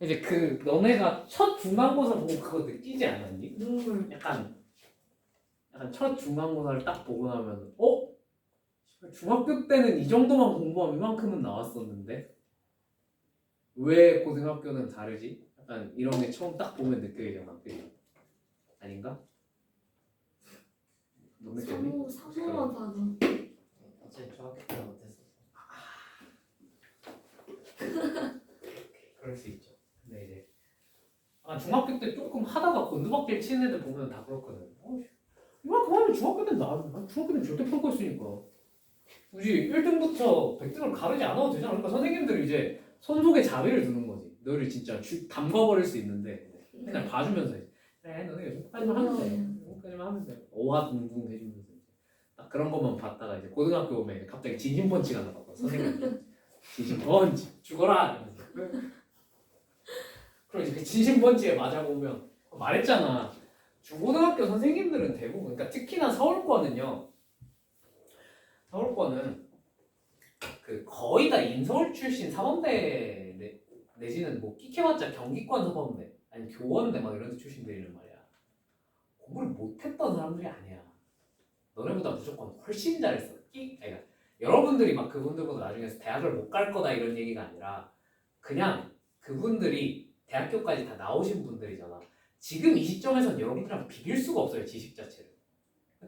이제 그 너네가 첫 중간고사 보고 그거 느끼지 않았니? 눈물. 약간 첫 중간고사를 딱 보고 나면 중학교 때는 이 정도만 공부하면 이만큼은 나왔었는데 왜 고등학교는 다르지? 약간 이런 게 처음 딱 보면 느껴지잖아. 그지? 아닌가? 너 느꼈니? 사고만 봐도. 어차피 중학교 때 못했어. 그럴 수 있죠. 근데 이제 중학교 때 조금 하다가 곤두박질 치는 애들 보면 다 그렇거든. 이만큼 하면 중학교 때는 중학교 때는 절대 풀 거 있으니까 굳이 1등부터 100등을 가르지 않아도 되잖아. 그러니까 선생님들이 이제 손속에 자비를 두는 거지. 너를 진짜 담가버릴 수 있는데 그냥 봐주면서 그래 너네 여기까지만 하면 돼. 여기까지만 하면 돼. 오하둥둥 해주면서 딱 그런 것만 봤다가 이제 고등학교 오면 이제 갑자기 진심펀치가 나가고 선생님 진심펀치 죽어라 이러면서 그리고 이제 그 진심펀치에 맞아보면 말했잖아. 중고등학교 선생님들은 대부분 그러니까 특히나 서울권은요. 서울권은 그 거의 다 인서울 출신 사범대 내지는 뭐 끼켜봤자 경기권 사범대 아니 교원대 막 이런 데 출신들이란 말이야. 공부를 못했던 사람들이 아니야. 너네보다 무조건 훨씬 잘했어. 그러니까 여러분들이 막 그분들보다 나중에 대학을 못 갈 거다 이런 얘기가 아니라 그냥 그분들이 대학교까지 다 나오신 분들이잖아. 지금 이 시점에선 여러분들이랑 비빌 수가 없어요. 지식 자체를.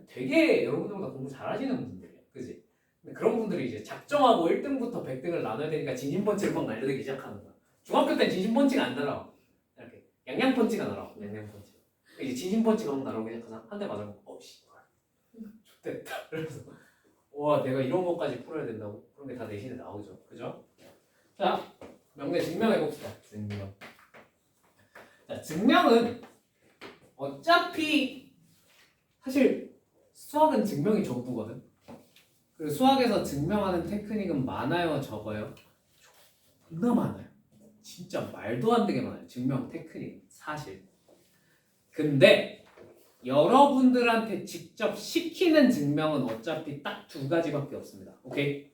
되게 여러분들보다 공부 잘하시는 분들이야. 그지? 근데 그런 분들이 이제 작정하고 1등부터 100등을 나눠야 되니까 진심펀치를 막 날려대기 시작하는 거야. 중학교 때 진심펀치가 안 날아. 이렇게 양양펀치가 날아. 양양펀치. 이제 진심펀치가 막 날아오기 시작하자. 한 대 맞아보고 씨발 좋됐다. 그래서 와 내가 이런 것까지 풀어야 된다고? 그런 게 다 내신에 나오죠. 그죠? 자 명대 증명해봅시다. 증명. 자 증명은 어차피 사실 수학은 증명이 전부거든. 그리고 수학에서 증명하는 테크닉은 많아요, 적어요? 존나 많아요. 진짜 말도 안 되게 많아요. 증명 테크닉 사실. 근데 여러분들한테 직접 시키는 증명은 어차피 딱 두 가지밖에 없습니다. 오케이?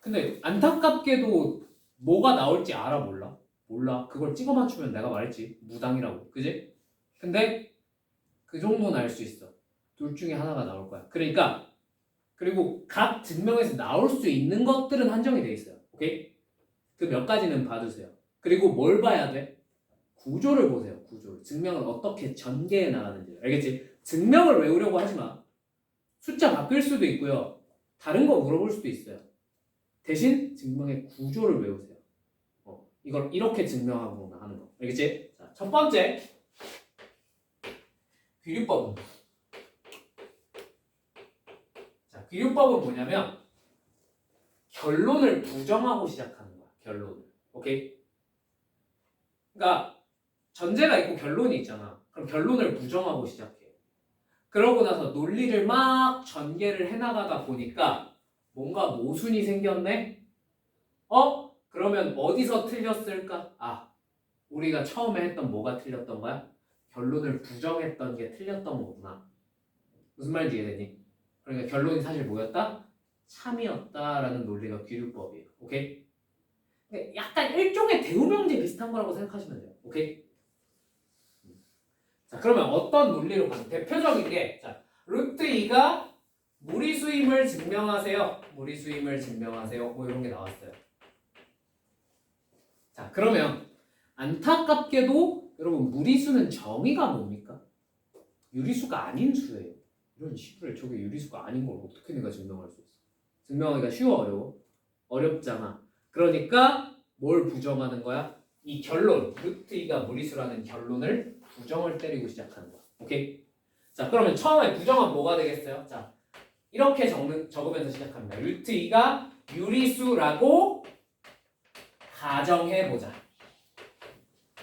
근데 안타깝게도 뭐가 나올지 알아 몰라? 몰라. 그걸 찍어 맞추면 내가 말했지. 무당이라고. 그지? 근데 그 정도는 알 수 있어. 둘 중에 하나가 나올 거야. 그러니까 그리고 각 증명에서 나올 수 있는 것들은 한정이 돼 있어요. 오케이? 그 몇 가지는 봐주세요. 그리고 뭘 봐야 돼? 구조를 보세요. 구조를. 증명을 어떻게 전개해 나가는지. 알겠지? 증명을 외우려고 하지 마. 숫자 바뀔 수도 있고요. 다른 거 물어볼 수도 있어요. 대신 증명의 구조를 외우세요. 이걸 이렇게 증명하고 하는 거. 알겠지? 자, 첫 번째. 귀류법은. 자, 귀류법은 뭐냐면 결론을 부정하고 시작하는 거야. 결론을. 오케이? 그러니까 전제가 있고 결론이 있잖아. 그럼 결론을 부정하고 시작해. 그러고 나서 논리를 막 전개를 해나가다 보니까 뭔가 모순이 생겼네? 그러면 어디서 틀렸을까? 우리가 처음에 했던 뭐가 틀렸던 거야? 결론을 부정했던 게 틀렸던 거구나. 무슨 말인지 이해되니? 그러니까 결론이 사실 뭐였다? 참이었다라는 논리가 귀류법이에요. 오케이? 약간 일종의 대우명제 비슷한 거라고 생각하시면 돼요. 오케이? 자, 그러면 어떤 논리로 가는 대표적인 게 자, 루트 2가 무리수임을 증명하세요. 무리수임을 증명하세요. 뭐 이런 게 나왔어요. 자, 그러면 안타깝게도 여러분 무리수는 정의가 뭡니까? 유리수가 아닌 수예요. 이런 식으로 저게 유리수가 아닌 걸 어떻게 내가 증명할 수 있어? 증명하기가 쉬워 어려워? 어렵잖아. 그러니까 뭘 부정하는 거야? 이 결론, 루트 2가 무리수라는 결론을 부정을 때리고 시작하는 거야. 오케이? 자, 그러면 처음에 부정은 뭐가 되겠어요? 자, 이렇게 적으면서 시작합니다. 루트 2가 유리수라고 가정해보자.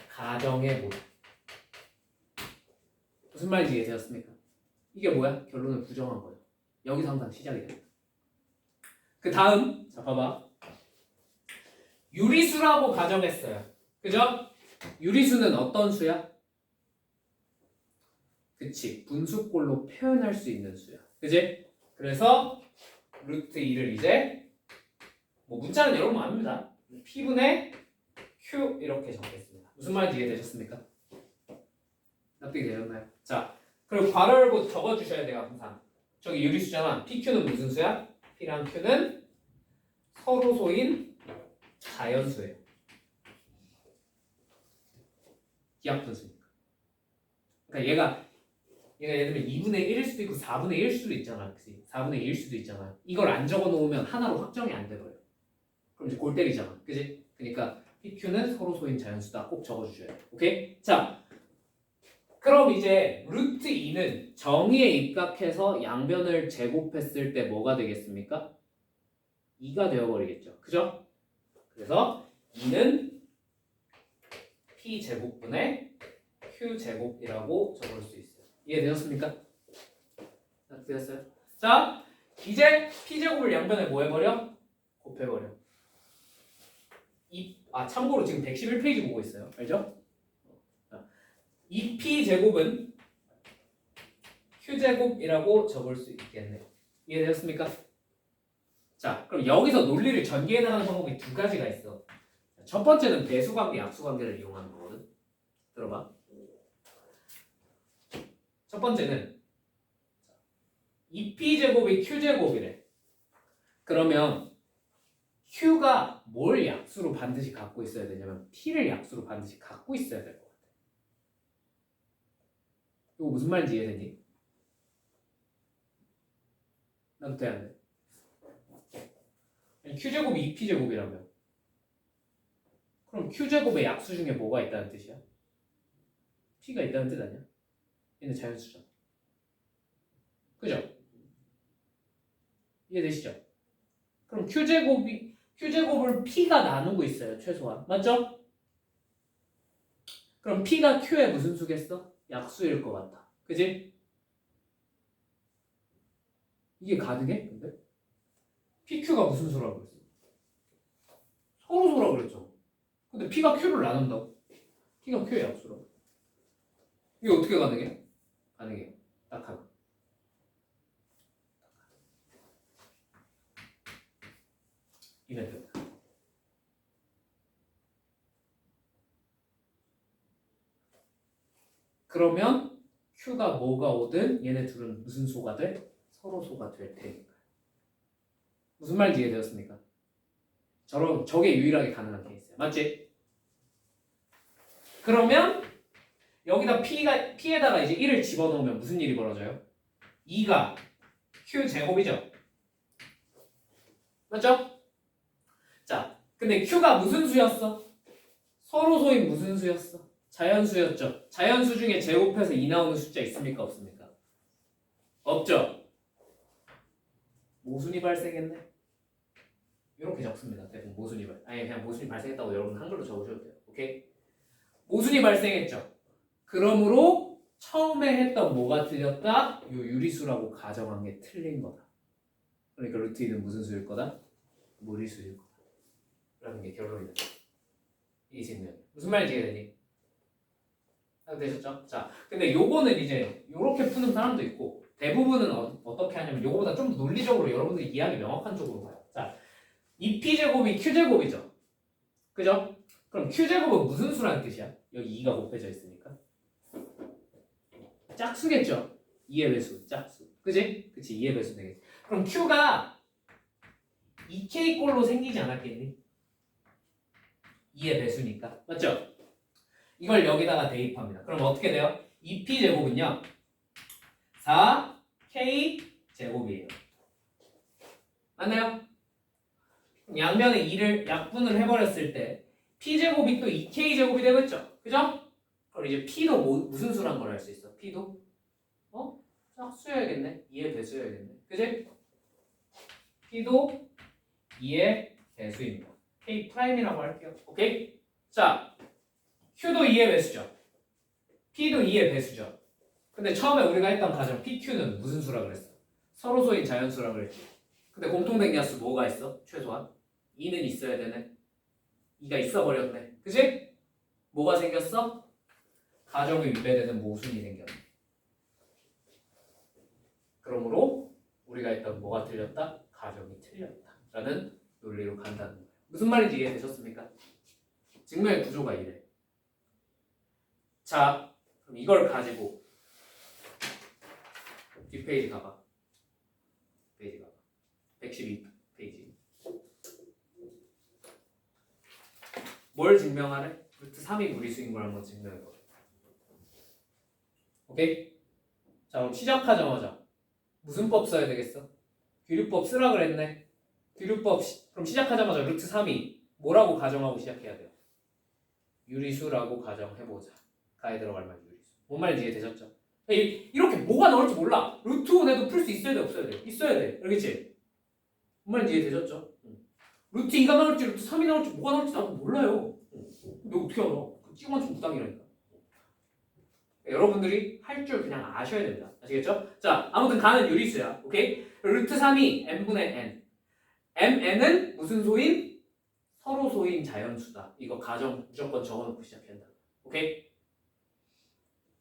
가정해보자. 무슨 말인지 이해되셨습니까? 이게 뭐야? 결론을 부정한 거예요. 여기서 항상 시작이 됩니다. 그 다음, 자 봐봐. 유리수라고 가정했어요. 그죠? 유리수는 어떤 수야? 그치, 분수꼴로 표현할 수 있는 수야. 그지? 그래서 루트 2를 이제 뭐 문자는 여러분 압니다. P분의 Q 이렇게 적겠습니다. 무슨 말인지 이해되셨습니까? 납득이 되셨나요? 자, 그리고 괄호 열고 적어주셔야 돼요 항상. 저기 유리수잖아. PQ는 무슨 수야? P랑 Q는 서로소인 자연수예요. 기하분수니까. 그러니까 얘가 예를 들면 2분의 1일 수도 있고 4분의 1일 수도 있잖아. 그치? 4분의 2일 수도 있잖아. 이걸 안 적어 놓으면 하나로 확정이 안 돼버려. 그럼 이제 골 때리잖아. 그지? 그러니까 PQ는 서로소인 자연수다. 꼭 적어주셔야 돼. 오케이? 자, 그럼 이제 루트 2는 정의에 입각해서 양변을 제곱했을 때 뭐가 되겠습니까? 2가 되어버리겠죠. 그죠? 그래서 2는 P제곱분의 Q제곱이라고 적을 수 있어요. 이해되셨습니까? 되셨어요? 자, 이제 P제곱을 양변에 뭐 해버려? 곱해버려. 참고로 지금 111페이지 보고 있어요. 알죠? 2P제곱은 Q제곱이라고 적을 수 있겠네요. 이해되셨습니까? 자, 그럼 여기서 논리를 전개해 나가는 방법이 두 가지가 있어. 첫 번째는 배수관계, 약수관계를 이용하는 거거든. 들어봐. 첫 번째는 2P제곱이 Q제곱이래. 그러면 Q가 뭘 약수로 반드시 갖고 있어야 되냐면 P를 약수로 반드시 갖고 있어야 될 것 같아. 이거 무슨 말인지 이해되니? 나도 돼야 돼. 아니, Q제곱이 2P제곱이라며. 그럼 Q제곱의 약수 중에 뭐가 있다는 뜻이야? P가 있다는 뜻 아니야? 얘는 자연수잖아. 그죠? 이해되시죠? 그럼 Q제곱을 P가 나누고 있어요. 최소한. 맞죠? 그럼 P가 Q의 무슨 수겠어? 약수일 것 같다. 그지? 이게 가능해? 근데? PQ가 무슨 수라고 그랬어? 서로소라고 그랬죠. 근데 P가 Q를 나눈다고? P가 Q의 약수라고. 이게 어떻게 가능해? 가능해요. 딱 하나. 이면 됩니다. 그러면 Q가 뭐가 오든 얘네 둘은 무슨 소가 돼? 서로소가 될 테니까. 무슨 말인지 이해되었습니까? 저게 유일하게 가능한 케이스야. 맞지? 그러면 여기다 P에다가 이제 1을 집어넣으면 무슨 일이 벌어져요? 2가 Q제곱이죠. 맞죠? 자, 근데 Q가 무슨 수였어? 서로소인 무슨 수였어? 자연수였죠. 자연수 중에 제곱해서 2 나오는 숫자 있습니까? 없습니까? 없죠. 모순이 발생했네. 이렇게 적습니다. 대부분 모순이 그냥 모순이 발생했다고 여러분 한글로 적으셔도 돼요. 오케이? 모순이 발생했죠. 그러므로 처음에 했던 뭐가 틀렸다? 요 유리수라고 가정한 게 틀린 거다. 그러니까 루트 2는 무슨 수일 거다? 무리수일 거다. 라는 게 결론이 됐다. 이 질문. 무슨 말인지 이해되니? 되셨죠? 자, 근데 요거는 이제 요렇게 푸는 사람도 있고 대부분은 어떻게 하냐면 요거보다 좀 더 논리적으로 여러분들이 이해하기 명확한 쪽으로 가요. 자, 2P제곱이 Q제곱이죠. 그죠? 그럼 Q제곱은 무슨 수라는 뜻이야? 여기 2가 곱해져 있으니까 짝수겠죠? 2의 배수, 짝수. 그지? 그치, 2의 배수 되겠지. 그럼 Q가 2K꼴로 생기지 않았겠니? 2의 배수니까. 맞죠? 이걸 여기다가 대입합니다. 그럼 어떻게 돼요? 2P제곱은요 4K제곱이에요. 맞나요? 양면에 2를 약분을 해버렸을 때 P제곱이 또 2K제곱이 되겠죠? 그죠? 그럼 이제 P도 무슨 수란 걸 알 수 있어? P도? 짝수여야겠네. 2의 배수여야겠네. 그지? P도 2의 배수입니다. K 프라임이라고 할게요. 오케이? 자, Q도 2의 배수죠. P도 2의 배수죠. 근데 처음에 우리가 했던 가정 PQ는 무슨 수라 그랬어? 서로소인 자연수라 그랬지. 근데 공통된 야수 뭐가 있어? 최소한 2는 있어야 되네. 2가 있어 버렸네. 그치? 뭐가 생겼어? 가정이 위배되는 모순이 생겼네. 그러므로 우리가 했던 뭐가 틀렸다? 가정이 틀렸다. 라는 논리로 간다는 거예요. 무슨 말인지 이해되셨습니까? 증명의 구조가 이래. 자, 그럼 이걸 가지고 뒷페이지 가봐. 페이지 가봐. 112페이지. 뭘 증명하래? 루트 3이 무리수인 걸 한번 증명해봐. 오케이? 자, 그럼 시작하자마자 무슨 법 써야 되겠어? 귀류법 쓰라 그랬네. 귀류법 그럼 시작하자마자 루트 3이 뭐라고 가정하고 시작해야 돼요? 유리수라고 가정해보자. 가에 들어갈 말 유리수. 뭔 말인지 이해되셨죠? 이렇게 뭐가 나올지 몰라. 루트 5내도 풀 수 있어야 돼, 없어야 돼? 있어야 돼. 알겠지? 뭔 말인지 이해되셨죠? 루트 2가 나올지 루트 3이 나올지 뭐가 나올지 나도 몰라요. 근데 어떻게 알아? 그 찍어만 좀 무당이라니까. 여러분들이 할 줄 그냥 아셔야 됩니다. 아시겠죠? 자, 아무튼 가는 유리수야. 오케이? 루트 3이 n분의 n. mn은 무슨 소인? 서로 소인 자연수다. 이거 가정 무조건 적어놓고 시작한다. 오케이?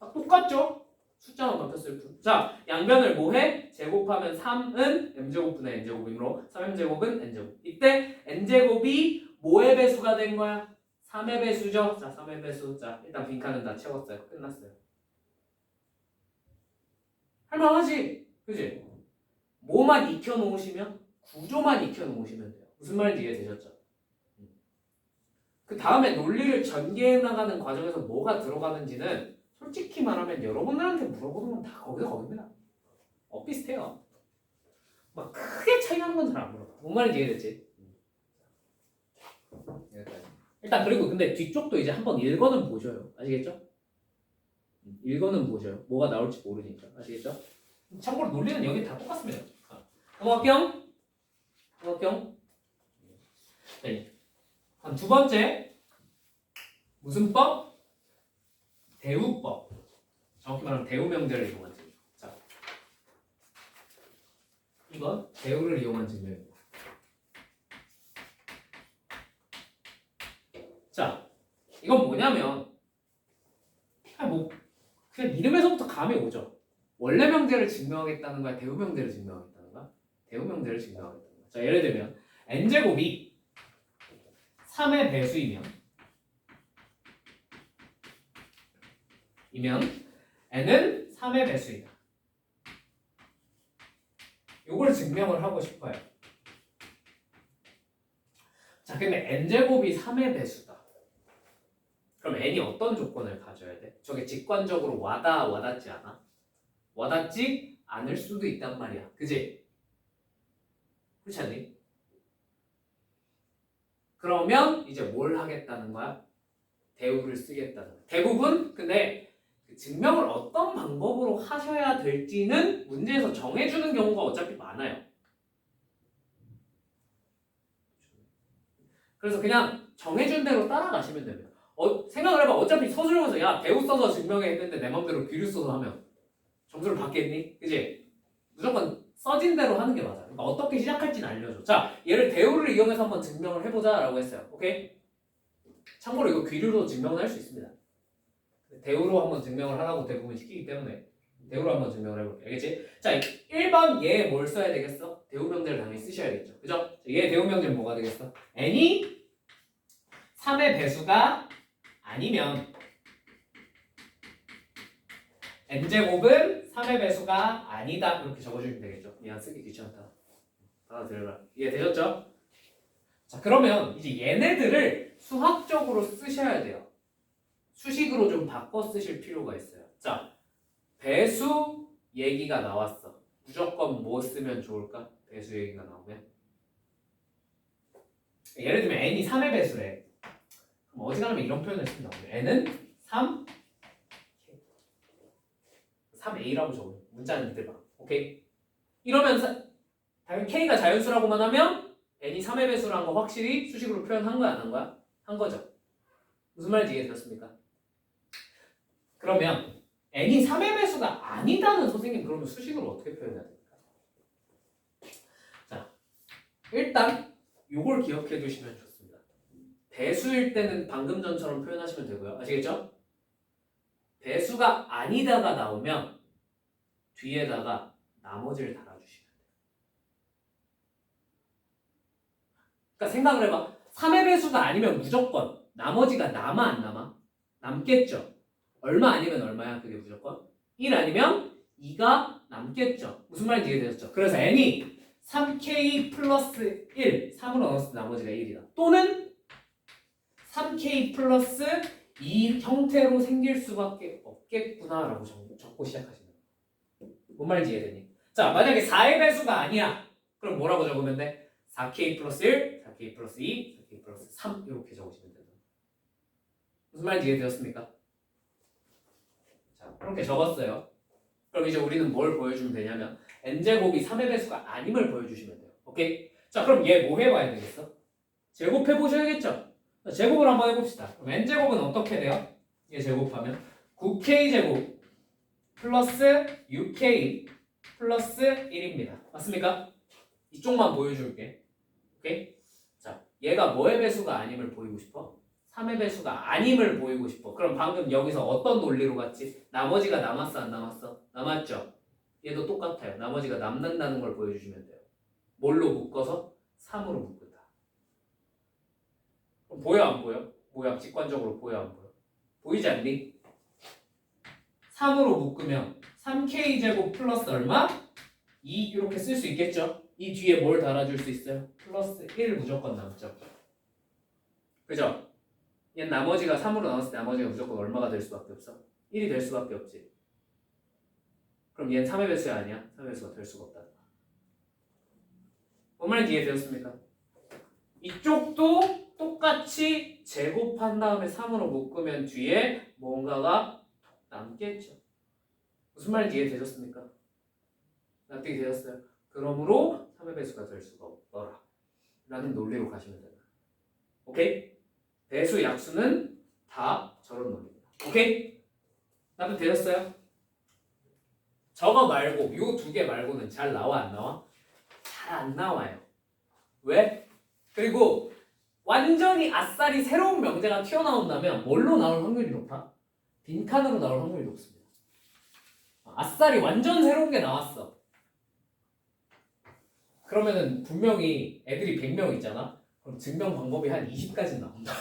똑같죠? 숫자만 바뀌었을 뿐. 자, 양변을 뭐해? 제곱하면 3은 m제곱분의 n제곱이므로 3m제곱은 n제곱. 이때 n제곱이 뭐의 배수가 된 거야? 3의 배수죠? 자, 3의 배수. 자, 일단 빈칸은 다 채웠어요. 끝났어요. 할만하지? 그지? 뭐만 익혀놓으시면? 구조만 익혀놓으시면 돼요. 무슨 말인지 이해되셨죠? 그 다음에 논리를 전개해 나가는 과정에서 뭐가 들어가는지는 솔직히 말하면 여러분들한테 물어보는 건 다 거기서 거깁니다. 비슷해요. 막 크게 차이 나는 건 잘 안 물어봐. 뭔 말인지 이해됐지? 일단 그리고 근데 뒤쪽도 이제 한번 읽어는 보셔요. 아시겠죠? 읽어는 보셔요. 뭐가 나올지 모르니까. 아시겠죠? 참고로 논리는 여기 다 똑같습니다. 넘어갈게요. 네. 두 번째 무슨 법? 대우법. 정확히 말하면 대우명제를 이용한 증명. 자, 이건 대우를 이용한 증명입니다. 자, 이건 뭐냐면 그냥 이름에서부터 감이 오죠. 원래 명제를 증명하겠다는 거야, 대우 명제를 증명하겠다는 거야? 대우 명제를 증명하겠다는 거야. 자, 예를 들면 n제곱이 3의 배수이면 n은 3의 배수이다. 요걸 증명을 하고 싶어요. 자, 근데 n제곱이 3의 배수다. 그럼 n이 어떤 조건을 가져야 돼? 저게 직관적으로 와닿지 않아? 와닿지 않을 수도 있단 말이야. 그지? 그렇지 않니? 그러면 이제 뭘 하겠다는 거야? 대우를 쓰겠다는 거야. 대부분 근데 증명을 어떤 방법으로 하셔야 될지는 문제에서 정해주는 경우가 어차피 많아요. 그래서 그냥 정해준 대로 따라가시면 됩니다. 생각을 해봐. 어차피 서술형에서 야 대우 써서 증명해 했는데 내 맘대로 귀를 써서 하면 점수를 받겠니? 그지? 무조건 써진 대로 하는 게 맞아. 그러니까 어떻게 시작할지는 알려줘. 자, 얘를 대우를 이용해서 한번 증명을 해보자 라고 했어요. 오케이? 참고로 이거 귀류로 증명을 할 수 있습니다. 대우로 한번 증명을 하라고 대부분 시키기 때문에 대우로 한번 증명을 해볼게요. 알겠지? 자, 1번 얘 뭘 써야 되겠어? 대우 명제를 당연히 쓰셔야겠죠. 그죠? 얘 대우 명제는 뭐가 되겠어? n이 3의 배수가 아니면 n제곱은 3의 배수가 아니다. 이렇게 적어주면 되겠죠. 미안, 쓰기 귀찮다. 받아들여라. 이해되셨죠? 자, 그러면 이제 얘네들을 수학적으로 쓰셔야 돼요. 수식으로 좀 바꿔 쓰실 필요가 있어요. 자, 배수 얘기가 나왔어. 무조건 뭐 쓰면 좋을까? 배수 얘기가 나오면 예를 들면 n이 3의 배수래. 그럼 어지간하면 이런 표현을 쓰면 나오죠. n은 3 3a라고 적어요. 문자는 이들 봐. 오케이? 이러면 당연히 k가 자연수라고만 하면 n이 3의 배수라는 거 확실히 수식으로 표현한 거야, 안 한 거야? 한 거죠. 무슨 말인지 이해되셨습니까? 그러면 n이 3의 배수가 아니다는 선생님 그러면 수식으로 어떻게 표현해야 됩니까? 자, 일단 요걸 기억해 두시면 좋습니다. 배수일 때는 방금 전처럼 표현하시면 되고요. 아시겠죠? 배수가 아니다가 나오면 뒤에다가 나머지를 달아주시면 돼요. 그러니까 생각을 해봐. 3의 배수가 아니면 무조건 나머지가 남아 안 남아? 남겠죠. 얼마 아니면 얼마야? 그게 무조건 1 아니면 2가 남겠죠. 무슨 말인지 이해되셨죠? 그래서 n이 3k 플러스 1 3으로 나눴을 때 나머지가 1이다. 또는 3k 플러스 2 형태로 생길 수밖에 없겠구나 라고 적고 시작하시는 거예요. 뭔 말인지 이해되니? 자, 만약에 4의 배수가 아니야. 그럼 뭐라고 적으면 돼? 4k 플러스 1, 4k 플러스 2, 4k 플러스 3 이렇게 적으시면 돼요. 무슨 말인지 이해되었습니까? 자, 이렇게 적었어요. 그럼 이제 우리는 뭘 보여주면 되냐면 n제곱이 3의 배수가 아님을 보여주시면 돼요. 오케이? 자, 그럼 얘 뭐 해봐야 되겠어? 제곱해 보셔야겠죠? 자, 제곱을 한번 해봅시다. 그럼 n제곱은 어떻게 돼요? 얘 제곱하면 9k제곱 플러스 6k 플러스 1입니다. 맞습니까? 이쪽만 보여줄게. 오케이? 자, 얘가 뭐의 배수가 아님을 보이고 싶어? 3의 배수가 아님을 보이고 싶어. 그럼 방금 여기서 어떤 논리로 갔지? 나머지가 남았어 안 남았어? 남았죠? 얘도 똑같아요. 나머지가 남는다는 걸 보여주시면 돼요. 뭘로 묶어서? 3으로 묶는다. 그럼 보여 안 보여? 모양 직관적으로 보여 안 보여? 보이지 않니? 3으로 묶으면 3k제곱 플러스 얼마? 2 이렇게 쓸 수 있겠죠? 이 뒤에 뭘 달아줄 수 있어요? 플러스 1 무조건 남죠. 그죠? 얘 나머지가 3으로 나눴을 때 나머지가 무조건 얼마가 될 수밖에 없어? 1이 될 수밖에 없지. 그럼 얘는 3의 배수가 아니야? 3의 배수가 될 수가 없다. 뭔 말인지 이해되었습니까? 이쪽도 똑같이 제곱한 다음에 3으로 묶으면 뒤에 뭔가가 남겠죠. 무슨 말인지 이해되셨습니까? 납득이 되셨어요? 그러므로 3의 배수가 될 수가 없더라 라는 논리로 가시면 됩니다. 오케이? 배수 약수는 다 저런 논리입니다. 오케이? 납득 되셨어요? 저거 말고 요 두 개 말고는 잘 나와 안 나와? 잘 안 나와요. 왜? 그리고 완전히 아싸리 새로운 명제가 튀어나온다면 뭘로 나올 확률이 높아? 빈칸으로 나올 확률이 높습니다. 아싸리 완전 새로운 게 나왔어. 그러면은 분명히 애들이 100명 있잖아? 그럼 증명 방법이 한 20까지 나온다?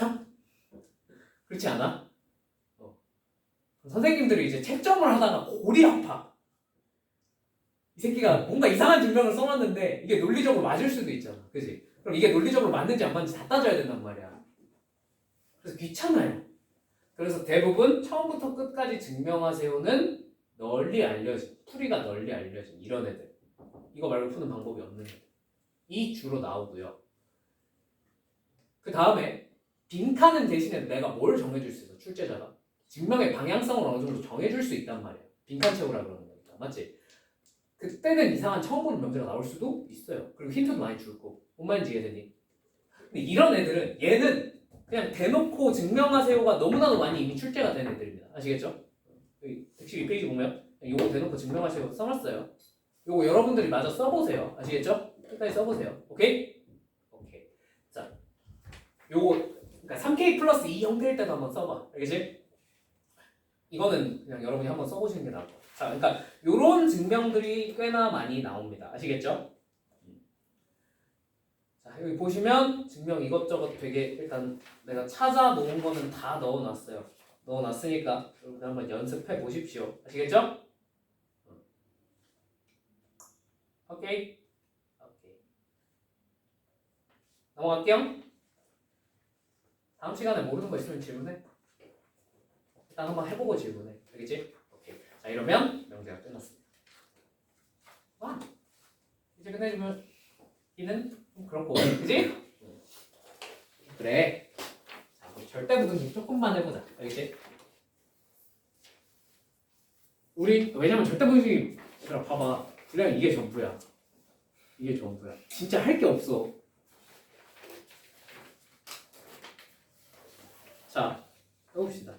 그렇지 않아? 선생님들이 이제 채점을 하다가 골이 아파. 이 새끼가 뭔가 이상한 증명을 써놨는데 이게 논리적으로 맞을 수도 있잖아. 그지? 그럼 이게 논리적으로 맞는지 안 맞는지 다 따져야 된단 말이야. 그래서 귀찮아요. 그래서 대부분 처음부터 끝까지 증명하세요는 널리 알려진, 풀이가 널리 알려진 이런 애들. 이거 말고 푸는 방법이 없는 애들. 이 주로 나오고요. 그 다음에 빈칸은 대신에 내가 뭘 정해줄 수 있어? 출제자가 증명의 방향성을 어느 정도 정해줄 수 있단 말이야. 빈칸 채우라 그러는 거니까. 맞지? 그때는 이상한 처음 보는 명제가 나올 수도 있어요. 그리고 힌트도 많이 줄 거고. 뭔 말인지 이해되니? 근데 이런 애들은 얘는 그냥 대놓고 증명하세요가 너무나도 많이 이미 출제가 된 애들입니다. 아시겠죠? 여기 112페이지 보면 요거 대놓고 증명하세요 써놨어요. 요거 여러분들이 마저 써보세요. 아시겠죠? 끝까지 써보세요. 오케이? 오케이. 자, 요거 그러니까 3K 플러스 2 형태일 때도 한번 써봐. 알겠지? 이거는 그냥 여러분이 한번 써보시는 게 나을 것 같아요. 자, 그러니까 요런 증명들이 꽤나 많이 나옵니다. 아시겠죠? 자, 여기 보시면 증명 이것저것 되게 일단 내가 찾아 놓은 거는 다 넣어놨어요. 넣어놨으니까 여러분 한번 연습해 보십시오. 아시겠죠? 오케이. 오케이. 넘어갈게요. 다음 시간에 모르는 거 있으면 질문해. 일단 한번 해보고 질문해. 알겠지? 오케이. 자, 이러면 명제가 끝났습니다. 와, 이제 끝내주면 이는 좀 그렇고, 그지? 그래. 자, 우리 절대부등식 조금만 해보자. 알겠지? 우리 왜냐면 절대부등식이 봐봐. 그냥 이게 전부야. 이게 전부야. 진짜 할 게 없어. 자, 해봅시다.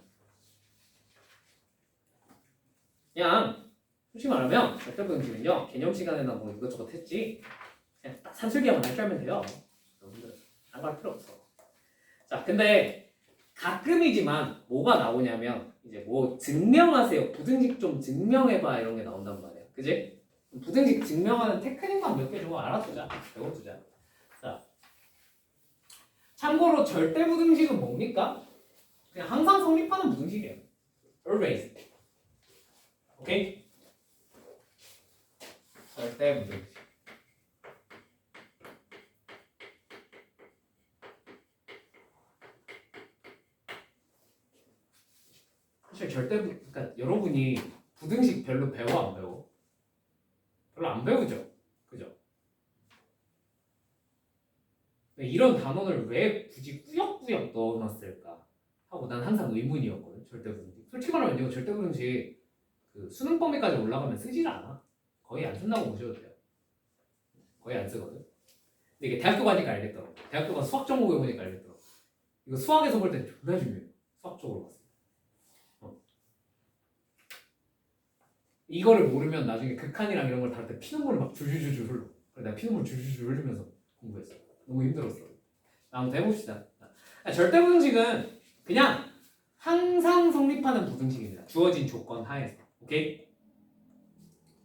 그냥 솔직히 말하면 절대부등식은요 개념 시간에나 뭐 이것저것 했지 그냥 딱 산술기하면 할 줄 알면 돼요. 여러분들 딴 거 할 필요 없어. 자, 근데 가끔이지만 뭐가 나오냐면 이제 뭐 증명하세요. 부등식 좀 증명해봐 이런 게 나온단 말이에요. 그지? 부등식 증명하는 테크닉만 몇 개 좀 알아두자. 배워두자. 자, 참고로 절대 부등식은 뭡니까? 그냥 항상 성립하는 부등식이에요. always. 오케이? 절대 부등식. 사실 그러니까 여러분이 부등식 별로 배워 안 배워? 별로 안 배우죠? 그죠? 이런 단원을 왜 굳이 꾸역꾸역 넣어놨을까 하고 난 항상 의문이었거든. 절대 부등식. 솔직히 말하면 이거 절대 부등식 그 수능 범위까지 올라가면 쓰질 않아. 거의 안 쓴다고 보셔도 돼요. 거의 안 쓰거든. 근데 이게 대학교 가니까 알겠더라고. 대학교 가서 수학 전공해 보니까 알겠더라고. 이거 수학에서 볼 때 존나 중요해요. 수학적으로 봤을 때. 이거를 모르면 나중에 극한이랑 이런 걸 다룰 때 피눈물을 막 줄줄줄 흘러. 그래 내가 피눈물 줄줄줄 흘리면서 공부했어. 너무 힘들었어. 아무튼 해봅시다. 절대 부등식은 그냥 항상 성립하는 부등식입니다. 주어진 조건 하에서. 오케이?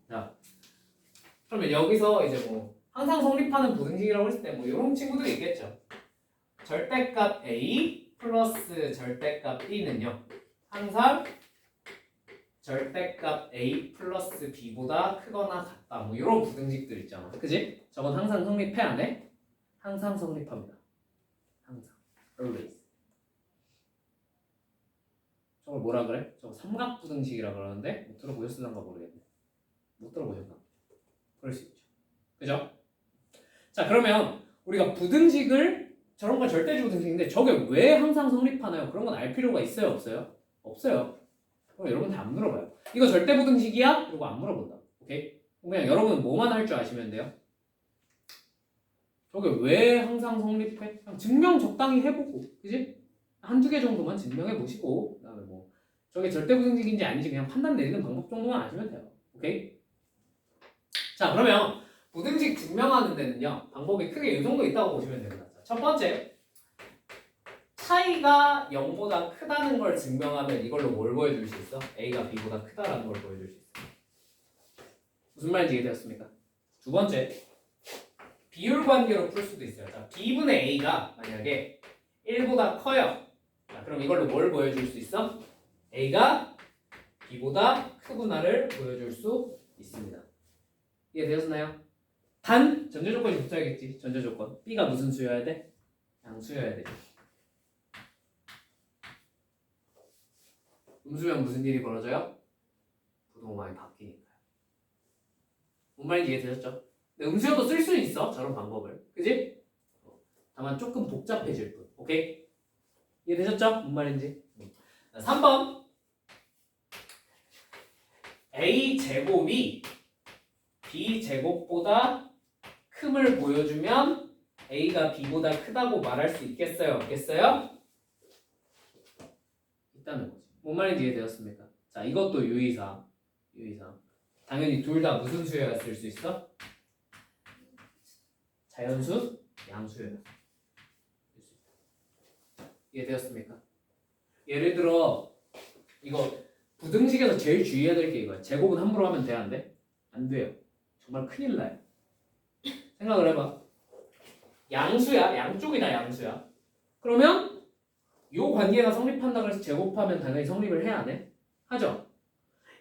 자, 그러면 여기서 이제 뭐 항상 성립하는 부등식이라고 했을 때 뭐 이런 친구들이 있겠죠. 절대값 A 플러스 절대값 B는요. 항상 절대값 A 플러스 B보다 크거나 같다. 뭐 이런 부등식들 있잖아. 그지? 저건 항상 성립해 안 해? 항상 성립합니다. 항상. always. 저걸 뭐라 그래? 저거 삼각부등식이라 그러는데 못 들어보셨을란가 모르겠네. 못 들어보셨나? 그럴 수 있죠. 그죠? 자 그러면 우리가 부등식을 저런 건 절대주 부등식인데 저게 왜 항상 성립하나요? 그런 건 알 필요가 있어요? 없어요? 없어요. 그럼 여러분한테 안 물어봐요. 이거 절대 부등식이야? 그리고 안 물어본다. 오케이? 그냥 여러분은 뭐만 할 줄 아시면 돼요. 저게 왜 항상 성립해? 그냥 증명 적당히 해보고, 그지? 한두 개 정도만 증명해 보시고, 그다음에 뭐 저게 절대 부등식인지 아닌지 그냥 판단 내리는 방법 정도만 아시면 돼요. 오케이? 자, 그러면 부등식 증명하는 데는요, 방법이 크게 이 정도 있다고 보시면 됩니다. 자, 첫 번째, 차이가 0보다 크다는 걸 증명하면 이걸로 뭘 보여줄 수 있어? A가 B보다 크다라는 걸 보여줄 수 있어. 무슨 말인지 이해되었습니까? 두 번째, 비율 관계로 풀 수도 있어요. 자, B분의 A가 만약에 1보다 커요. 자, 그럼 이걸로 뭘 보여줄 수 있어? A가 B보다 크구나를 보여줄 수 있습니다. 이해되었나요? 단 전제 조건이 붙어야겠지. 전제 조건. B가 무슨 수여야 돼? 양수여야 돼. 음수면 무슨 일이 벌어져요? 부동호감이 바뀌니까요. 뭔 말인지 이해되셨죠? 근데 음수여도 쓸 수 있어. 저런 방법을. 그지? 다만 조금 복잡해질 뿐. 오케이? 이해되셨죠? 뭔 말인지? 3번 A제곱이 B제곱보다 큼을 보여주면 A가 B보다 크다고 말할 수 있겠어요? 없겠어요? 있다는 거지. 뭔 말인지 이해되었습니까? 자, 이것도 유의사항. 당연히 둘 다 무슨 수여였을 수 있어? 자연수, 양수여. 이해되었습니까? 예를 들어 이거 부등식에서 제일 주의해야 될 게 이거야. 제곱은 함부로 하면 돼, 안 돼? 안 돼요. 정말 큰일 나요. 생각을 해봐. 양수야, 양쪽이다 양수야. 그러면 요 관계가 성립한다고 해서 제곱하면 당연히 성립을 해야 안 해? 하죠?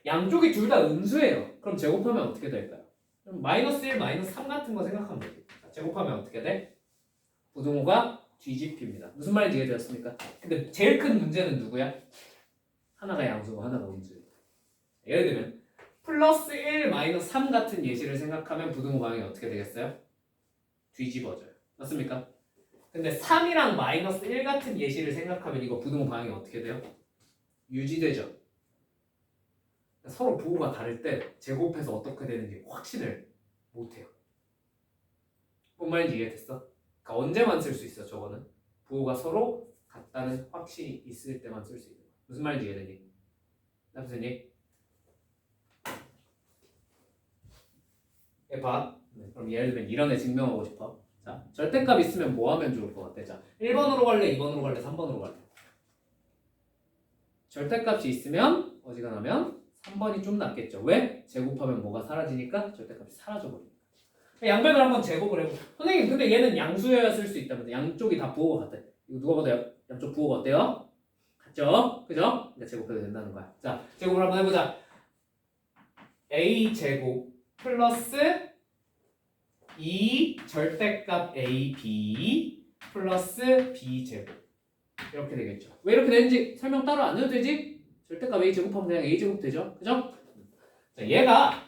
양쪽이 둘 다 음수예요. 그럼 제곱하면 어떻게 될까요? 그럼 마이너스 1, 마이너스 3 같은 거 생각하면 되지. 제곱하면 어떻게 돼? 부등호가 뒤집힙니다. 무슨 말인지 이해되었습니까? 근데 제일 큰 문제는 누구야? 하나가 양수고 하나가 음수예요. 예를 들면 플러스 1, 마이너스 3 같은 예시를 생각하면 부등호 방향이 어떻게 되겠어요? 뒤집어져요. 맞습니까? 근데 3이랑 마이너스 1 같은 예시를 생각하면 이거 부등호 방향이 어떻게 돼요? 유지되죠. 서로 부호가 다를 때 제곱해서 어떻게 되는지 확신을 못해요. 뭔 말인지 이해됐어? 그러니까 언제만 쓸 수 있어 저거는? 부호가 서로 같다는 확신이 있을 때만 쓸 수 있는 거야. 무슨 말인지 이해되니? 남선이? 봐. 그럼 예를 들면 이런 애 증명하고 싶어. 자, 절대값 있으면 뭐 하면 좋을 것 같아? 자, 1번으로 갈래? 2번으로 갈래? 3번으로 갈래? 절대값이 있으면 어지간하면 3번이 좀 낫겠죠. 왜? 제곱하면 뭐가 사라지니까 절대값이 사라져버리니까. 양변을 한번 제곱을 해보자. 선생님 근데 얘는 양수여야 쓸 수 있다면서 양쪽이 다 부호가 같대. 이거 누가 봐도 양쪽 부호가 어때요? 같죠? 그죠? 그러니까 제곱해도 된다는 거야. 자, 제곱을 한번 해보자. a 제곱 플러스 2 절대값 ab 플러스 b 제곱 이렇게 되겠죠. 왜 이렇게 되는지 설명 따로 안 해도 되지? 절대값 a 제곱하면 그냥 a 제곱 되죠. 그죠? 자, 얘가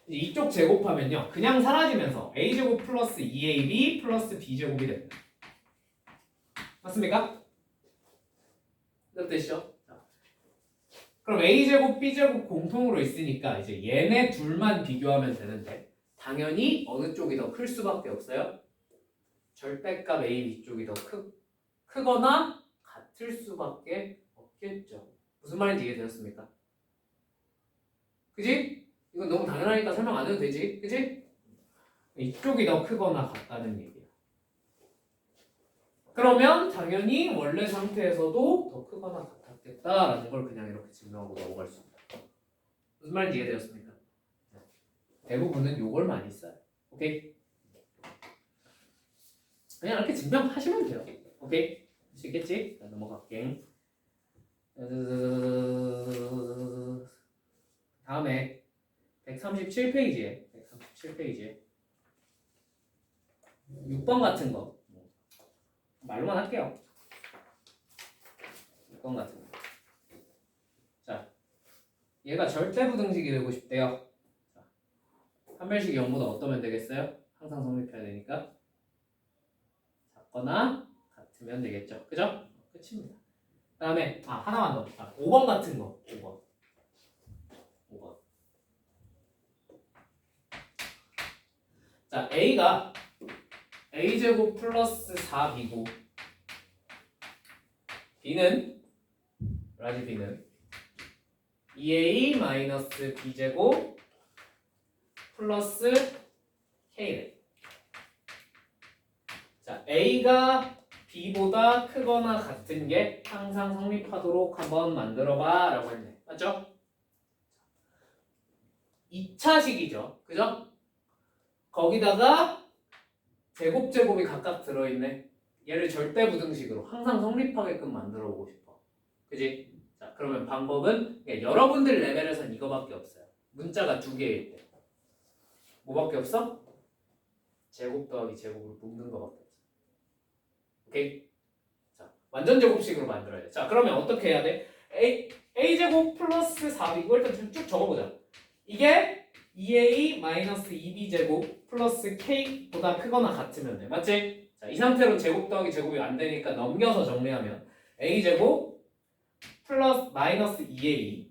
이쪽 제곱하면요 그냥 사라지면서 a제곱 플러스 2ab 플러스 b제곱이 됩니다. 맞습니까? 몇 되시죠? 그럼 a제곱 b제곱 공통으로 있으니까 이제 얘네 둘만 비교하면 되는데 당연히 어느 쪽이 더 클 수밖에 없어요? 절대값 ab 쪽이 더 크거나 같을 수밖에 없겠죠. 무슨 말인지 이해되셨습니까? 그지? 이건 너무 당연하니까 설명 안 해도 되지, 그지? 이쪽이 더 크거나 같다는 얘기야. 그러면 당연히 원래 상태에서도 더 크거나 같았겠다라는 걸 그냥 이렇게 증명하고 넘어갈 수 있다. 무슨 말인지 이해되었습니까? 대부분은 요걸 많이 써요. 오케이? 그냥 이렇게 증명하시면 돼요. 오케이? 할 수 있겠지? 자, 넘어갈게. 다음에 137페이지에 6번 같은 거 말로만 할게요. 6번 같은 거. 자, 얘가 절대부등식이 되고 싶대요. 자, 판별식이 0보다 어떠면 되겠어요? 항상 성립해야 되니까 작거나 같으면 되겠죠. 그죠? 끝입니다. 그 다음에 하나만 더. 5번 같은 거. 5번. 자, a가 a제곱 플러스 4b고 b는 라지 b는 2a 마이너스 b제곱 플러스 k래. 자, a가 b보다 크거나 같은 게 항상 성립하도록 한번 만들어봐 라고 했네. 맞죠? 2차식이죠. 그죠? 거기다가 제곱이 각각 들어있네. 얘를 절대부등식으로 항상 성립하게끔 만들어 보고 싶어. 그지? 자, 그러면 방법은 여러분들 레벨에선 이거밖에 없어요. 문자가 2개일 때. 뭐밖에 없어? 제곱 더하기 제곱을 묶는 거밖에 없어. 오케이? 자, 완전 제곱식으로 만들어야 돼. 자, 그러면 어떻게 해야 돼? a제곱 플러스 4b 이거 일단 쭉 적어보자. 이게 2a 마이너스 2b 제곱 플러스 k보다 크거나 같으면 돼. 맞지? 자, 이 상태로 제곱 더하기 제곱이 안 되니까 넘겨서 정리하면 a 제곱 플러스 마이너스 2a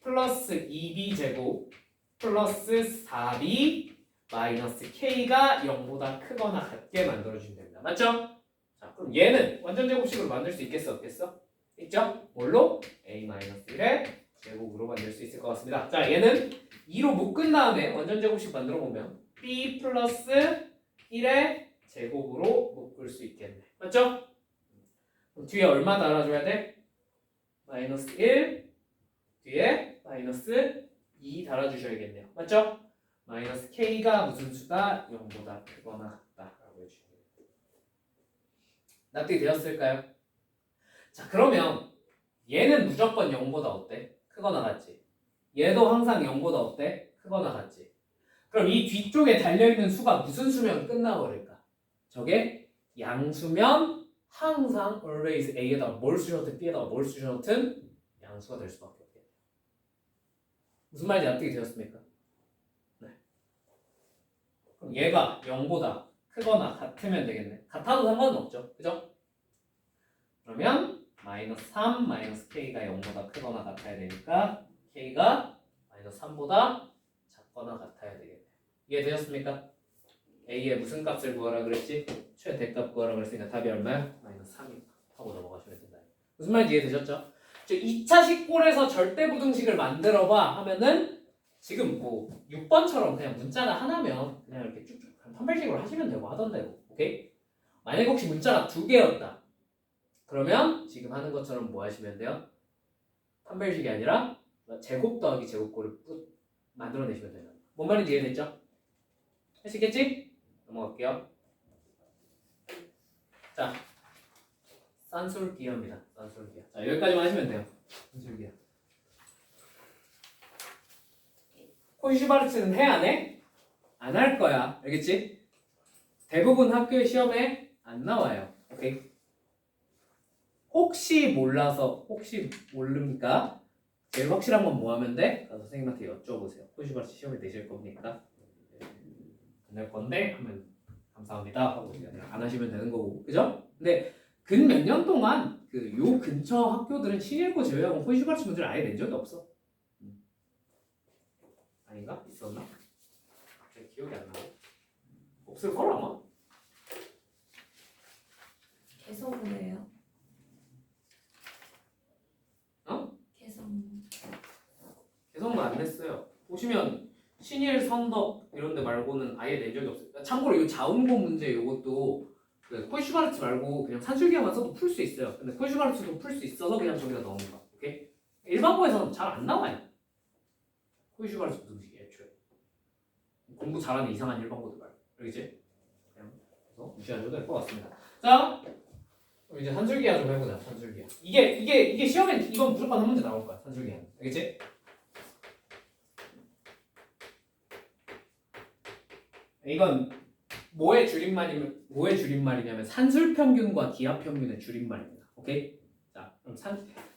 플러스 2b 제곱 플러스 4b 마이너스 k가 0보다 크거나 같게 만들어주면 됩니다. 맞죠? 자, 그럼 얘는 완전 제곱식으로 만들 수 있겠어? 없겠어? 있죠? 뭘로? a-1의 제곱으로 만들 수 있을 것 같습니다. 자, 얘는 2로 묶은 다음에 완전 제곱식 만들어 보면 b 플러스 1의 제곱으로 묶을 수 있겠네. 맞죠? 그럼 뒤에 얼마 달아줘야 돼? 마이너스 1 뒤에 마이너스 2 달아주셔야겠네요. 맞죠? 마이너스 k가 무슨 수다? 0보다 크거나 같다라고 해주시면 돼요. 납득이 되었을까요? 자, 그러면 얘는 무조건 0보다 어때? 크거나 같지? 얘도 항상 0보다 어때? 크거나 같지? 그럼 이 뒤쪽에 달려있는 수가 무슨 수면 끝나버릴까? 저게 양수면 항상 always A에다가 뭘 쑤셔든 B에다가 뭘 쑤셔든 양수가 될 수밖에 없겠네요. 무슨 말인지 납득이 되었습니까? 네. 그럼 얘가 0보다 크거나 같으면 되겠네. 같아도 상관은 없죠. 그죠? 그러면 마이너스 3 마이너스 K가 0보다 크거나 같아야 되니까 K가 마이너스 3보다 작거나 같아야 되겠네. 이해되셨습니까? A의 무슨 값을 구하라 그랬지? 최대값 구하라 그랬으니까 답이 얼마야? 마이너스 3이 하고 넘어가시면 된다. 무슨 말인지 이해되셨죠? 2차식 꼴에서 절대부등식을 만들어봐 하면은 지금 뭐 6번처럼 그냥 문자가 하나면 그냥 이렇게 쭉쭉 판별식으로 하시면 되고 하던데요. 오케이? 만약 혹시 문자가 2개였다. 그러면 지금 하는 것처럼 뭐 하시면 돼요? 판별식이 아니라 제곱 더하기 제곱꼴을 만들어내시면 돼요. 뭔 말인지 이해됐죠? 하시겠지? 넘어갈게요. 자, 산술기하입니다. 산술기하. 자, 여기까지만 하시면 돼요. 산술기하. 콘슈바르츠는 해 안 해? 안 할 거야. 알겠지? 대부분 학교의 시험에 안 나와요. 오케이? 혹시 몰라서 혹시 모릅니까? 제일 확실한 건 뭐 하면 돼? 가서 선생님한테 여쭤보세요. 콘슈바르츠 시험에 내실 겁니까? 안 할 건데 하면 감사합니다 하고 그냥 안 하시면 되는 거고, 그죠? 근데 근 몇 년 동안 그 요 근처 학교들은 신일고 제외하고 콘슈바르츠 문제를 아예 낸 적이 없어. 아닌가? 있었나? 갑자기 기억이 안 나고. 없을 걸 아마. 개성무예요. 어? 개성무. 개성은 안 냈어요. 보시면 신일, 선덕 이런 데 말고는 아예 낸 적이 없어요. 참고로 이 자음고 문제 요것도 그 콘슈바르츠 말고 그냥 산술기하만 써도 풀 수 있어요. 근데 콘슈바르츠도 풀 수 있어서 그냥 저기다 넣은 거야. 오케이? 일반고에서는 잘 안 나와요. 콘슈바르츠 무슨 식이 애초에. 공부 잘하는 이상한 일반고들 말고. 알겠지? 그냥 그래서 무시하셔도 될 것 같습니다. 자, 그럼 이제 산술기하 좀 해보자. 산술기하. 이게 시험에 이건 무조건 한 문제 나올 거야. 산술기하. 알겠지? 이건 뭐의 줄임말이냐면 산술평균과 기하평균의 줄임말입니다. 오케이? 자, 그럼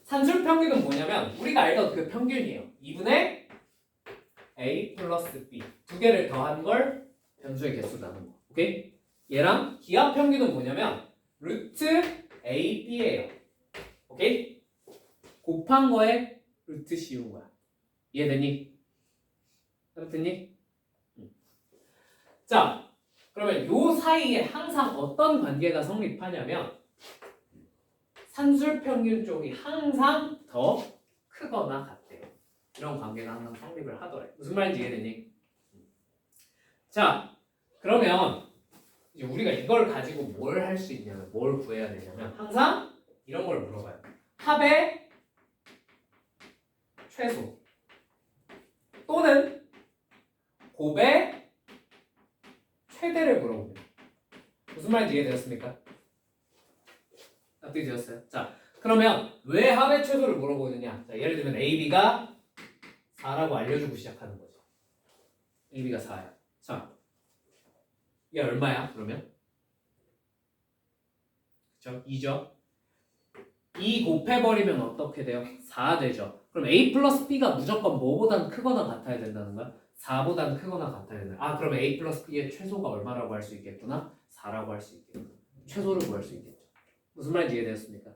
산술평균은 뭐냐면 우리가 알던 그 평균이에요. 2분의 A 플러스 B 두 개를 더한 걸 변수의 개수 나눈 거. 오케이? 얘랑 기하평균은 뭐냐면 루트 AB예요. 오케이? 곱한 거에 루트 씌운 거야. 이해되니? 됐니? 자, 그러면 요 사이에 항상 어떤 관계가 성립하냐면 산술평균 쪽이 항상 더 크거나 같대요. 이런 관계가 항상 성립을 하더래. 무슨 말인지 이해되니? 자, 그러면 이제 우리가 이걸 가지고 뭘 할 수 있냐면 뭘 구해야 되냐면 항상 이런 걸 물어봐요. 합의 최소 또는 곱의 최대를 물어봅니다. 무슨 말인지 이해되었습니까? 납득이 되었어요? 자, 그러면 왜 합의 최소를 물어보느냐? 자, 예를 들면 AB가 4라고 알려주고 시작하는 거죠. AB가 4야. 자, 이게 얼마야? 그러면? 그쵸? 2죠? 2 곱해버리면 어떻게 돼요? 4 되죠? 그럼 A 플러스 B가 무조건 뭐보단 크거나 같아야 된다는 거야? 4보다는 크거나 같아야 된다. 아, 그러면 A 플러스 B의 최소가 얼마라고 할 수 있겠구나? 4라고 할 수 있겠구나. 최소를 구할 수 있겠죠. 무슨 말인지 이해되었습니까?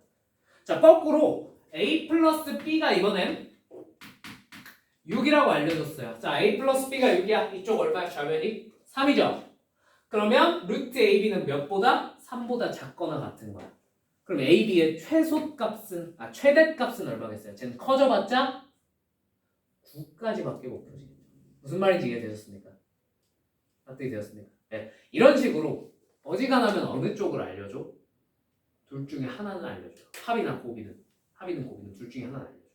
자, 거꾸로 A 플러스 B가 이번엔 6이라고 알려줬어요. 자, A 플러스 B가 6이야. 이쪽 얼마야? 좌변이? 3이죠? 그러면 루트 AB는 몇보다? 3보다 작거나 같은 거야. 그럼 AB의 최소값은, 최대값은 얼마겠어요? 쟤는 커져봤자 9까지밖에 못 펴지겠죠. 무슨 말인지 이해되셨습니까? 납득이 되었습니까? 네. 이런 식으로 어지간하면 어느 쪽을 알려줘? 둘 중에 하나는 알려줘. 합이나 곱이든 둘 중에 하나는 알려줘.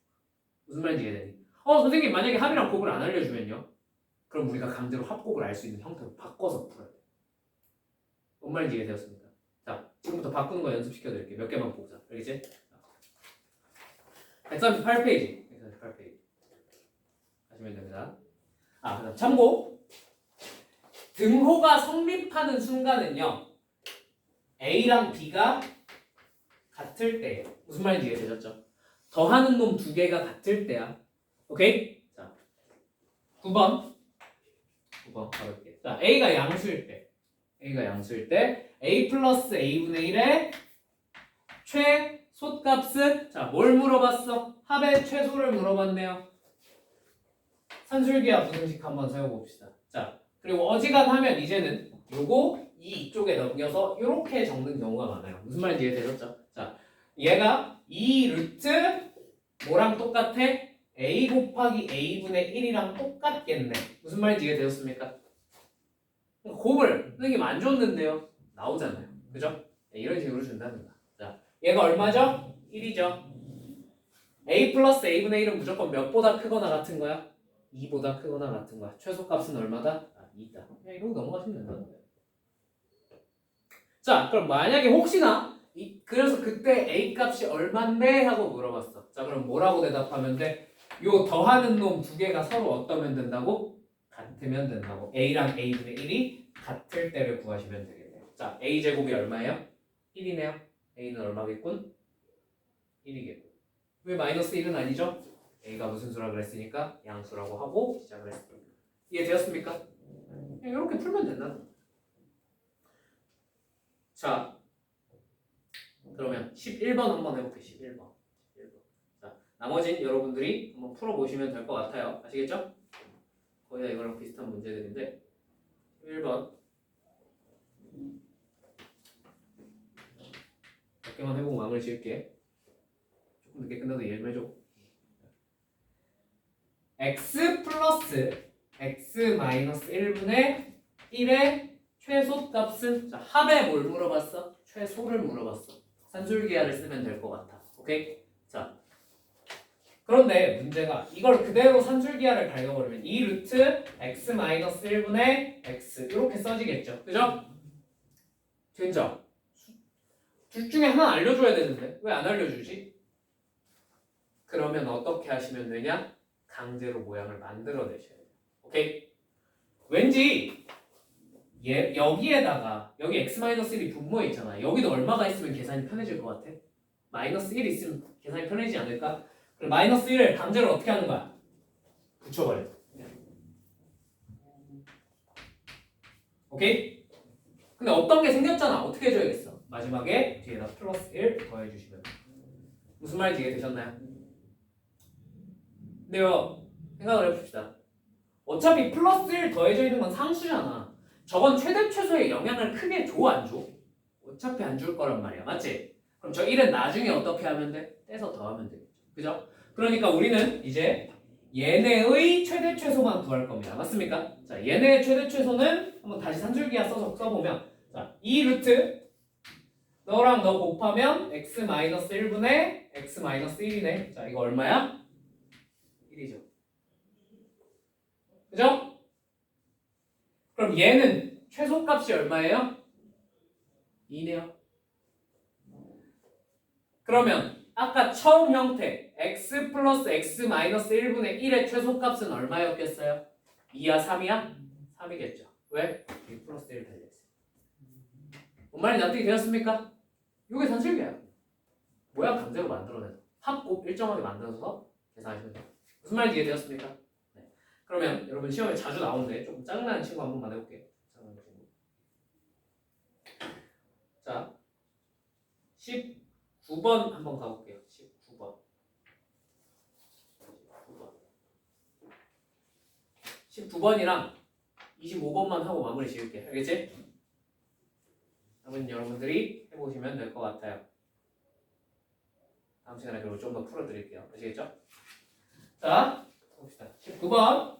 무슨 말인지 이해되니? 선생님 만약에 합이랑 곱을 안 알려주면요? 그럼 우리가 강제로 합곱을 알 수 있는 형태로 바꿔서 풀어야 돼. 뭔 말인지 이해되었습니까? 자, 지금부터 바꾸는 거 연습시켜 드릴게요. 몇 개만 보자. 알겠지? 138페이지. 138페이지. 하시면 됩니다. 그다음 참고. 등호가 성립하는 순간은요. A랑 B가 같을 때예요. 무슨 말인지 이해되셨죠? 더하는 놈 두 개가 같을 때야. 오케이? 자, 9번 가볼게요. 자, A가 양수일 때 A 플러스 A분의 1의 최소값은, 자, 뭘 물어봤어? 합의 최소를 물어봤네요. 산술기하 부등식 한번 세워봅시다. 자, 그리고 어지간하면 이제는 요거 이쪽에 넘겨서 이렇게 적는 경우가 많아요. 무슨 말인지 이해되셨죠? 자, 얘가 2 루트 뭐랑 똑같아? A 곱하기 A분의 1이랑 똑같겠네. 무슨 말인지 이해되셨습니까? 곱을 선생님 안 줬는데요. 나오잖아요. 그죠? 네, 이런 식으로 준다는 거야. 자, 얘가 얼마죠? 1이죠. A 플러스 A분의 1은 무조건 몇보다 크거나 같은 거야? 2보다 크거나 같은 거야. 최소값은 얼마다? 2다. 그냥 이러고 넘어가시면 된다는 거예요. 자, 그럼 만약에 혹시나 그래서 그때 A 값이 얼만데 하고 물어봤어. 자, 그럼 뭐라고 대답하면 돼? 요 더하는 놈 두 개가 서로 어떠면 된다고? 같으면 된다고. A랑 A분의 1이 같을 때를 구하시면 되겠네요. 자, A 제곱이 얼마예요? 1이네요. A는 얼마겠군? 1이겠군. 왜 마이너스 1은 아니죠? A가 무슨 수라 그랬으니까 양수라고 하고 시작을 했습니다. 이해되었습니까? 이렇게 풀면 된다는 거예요. 자, 그러면 11번 한번 해볼게요. 11번. 자, 나머지는 여러분들이 한번 풀어보시면 될 것 같아요. 아시겠죠? 거의 다 이거랑 비슷한 문제들인데 11번 몇 개만 해보고 마무리 지을게. 조금 늦게 끝나도 이해 좀 해줘. x 플러스 x 마이너스 1분의 1의 최소값은 자, 합에 뭘 물어봤어? 최소를 물어봤어. 산술기하를 쓰면 될 것 같아. 오케이? 자, 그런데 문제가 이걸 그대로 산술기하를 갈겨버리면 이 루트 x 마이너스 1분의 x 이렇게 써지겠죠. 그죠? 된죠? 둘 중에 하나 알려줘야 되는데 왜 안 알려주지? 그러면 어떻게 하시면 되냐? 강제로 모양을 만들어내셔야 돼요. 오케이? 왠지 여기에다가 여기 x-1이 분모에 있잖아. 여기도 얼마가 있으면 계산이 편해질 것 같아? 마이너스 1 있으면 계산이 편해지지 않을까? 그럼 마이너스 1을 강제로 어떻게 하는 거야? 붙여버려. 오케이? 근데 어떤 게 생겼잖아. 어떻게 해줘야겠어? 마지막에 뒤에다 플러스 1 더해주시면 돼. 무슨 말인지 이해되셨나요? 근데요, 생각을 해봅시다. 어차피 플러스 1 더해져 있는 건 상수잖아. 저건 최대 최소의 영향을 크게 줘, 안 줘? 어차피 안 줄 거란 말이야. 맞지? 그럼 저 1은 나중에 어떻게 하면 돼? 떼서 더하면 되겠죠. 그죠? 그러니까 우리는 이제 얘네의 최대 최소만 구할 겁니다. 맞습니까? 자, 얘네의 최대 최소는 한번 다시 산술기하 써서 써보면 자, 이 루트 너랑 너 곱하면 x-1분의 x-1이네. 자, 이거 얼마야? 1이죠. 그죠? 그럼 얘는 최소값이 얼마예요? 2네요. 그러면 아까 처음 형태 x 플러스 x 마이너스 1분의 1의 최소값은 얼마였겠어요? 2야 3이야? 3이겠죠. 왜? 2 플러스 1 달려있어요. 뭔 말인지 납득이 되었습니까? 이게 산술기야. 모양 강제로 만들어내서 합곱 일정하게 만들어서 계산하시면 돼요. 무슨 말인지 이해되었습니까? 네. 그러면 여러분 시험에 자주 나오는데 조금 짜증나는 친구 한 번만 해볼게요. 짜증나는 친구. 자, 19번 한번 가볼게요. 19번. 19번이랑 25번만 하고 마무리 지을게요. 알겠지? 다음은 여러분들이 해보시면 될 것 같아요. 다음 시간에 그리고 좀 더 풀어드릴게요. 아시겠죠? 자, 봅시다. 19번.